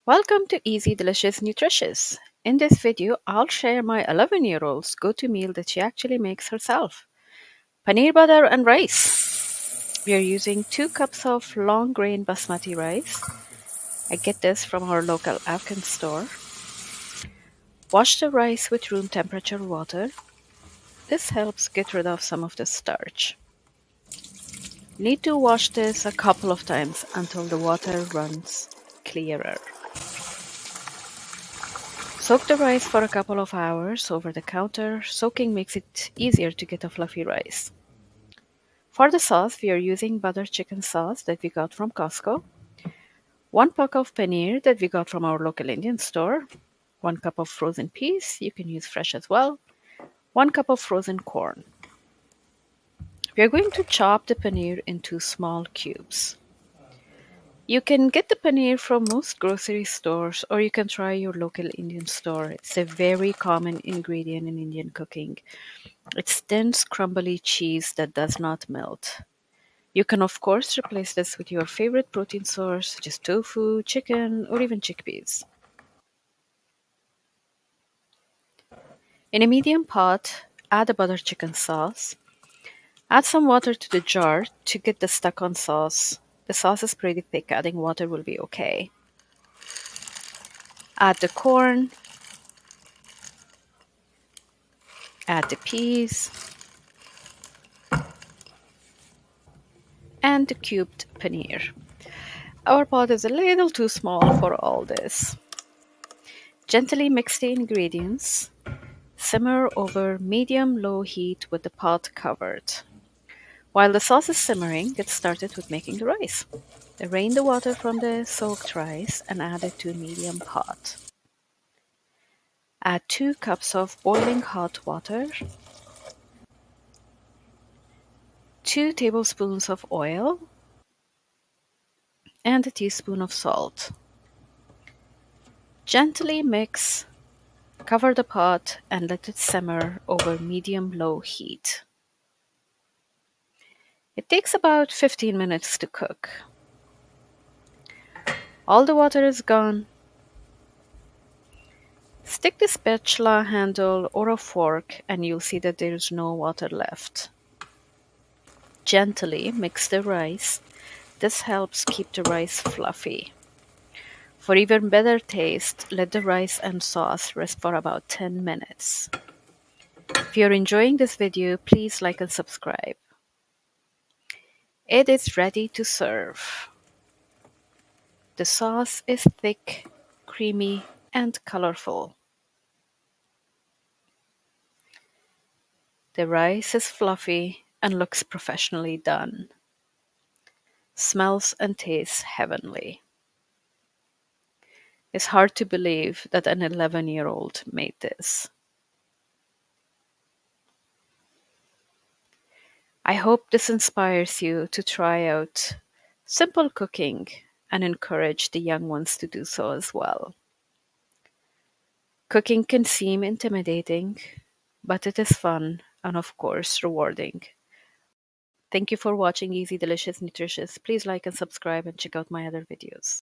Welcome to Easy Delicious Nutritious. In this video, I'll share my 11-year-old's go-to meal that she actually makes herself. Paneer butter and rice. We are using 2 cups of long grain basmati rice. I get this from our local Afghan store. Wash the rice with room temperature water. This helps get rid of some of the starch. Need to wash this a couple of times until the water runs clearer. Soak the rice for a couple of hours over the counter. Soaking makes it easier to get a fluffy rice. For the sauce, we are using butter chicken sauce that we got from Costco, 1 pack of paneer that we got from our local Indian store, 1 cup of frozen peas, you can use fresh as well, 1 cup of frozen corn. We are going to chop the paneer into small cubes. You can get the paneer from most grocery stores or you can try your local Indian store. It's a very common ingredient in Indian cooking. It's dense, crumbly cheese that does not melt. You can, of course, replace this with your favorite protein source, such as tofu, chicken, or even chickpeas. In a medium pot, add a butter chicken sauce. Add some water to the jar to get the stuck-on sauce. The sauce is pretty thick, adding water will be okay. Add the corn. Add the peas. And the cubed paneer. Our pot is a little too small for all this. Gently mix the ingredients. Simmer over medium-low heat with the pot covered. While the sauce is simmering, get started with making the rice. Drain the water from the soaked rice and add it to a medium pot. Add 2 cups of boiling hot water, 2 tablespoons of oil, and a teaspoon of salt. Gently mix, cover the pot, and let it simmer over medium-low heat. It takes about 15 minutes to cook. All the water is gone. Stick the spatula handle or a fork and you'll see that there is no water left. Gently mix the rice. This helps keep the rice fluffy. For even better taste, let the rice and sauce rest for about 10 minutes. If you're enjoying this video, please like and subscribe. It is ready to serve. The sauce is thick, creamy, and colorful. The rice is fluffy and looks professionally done. Smells and tastes heavenly. It's hard to believe that an 11-year-old made this. I hope this inspires you to try out simple cooking and encourage the young ones to do so as well. Cooking can seem intimidating, but it is fun and of course rewarding. Thank you for watching Easy Delicious Nutritious. Please like and subscribe and check out my other videos.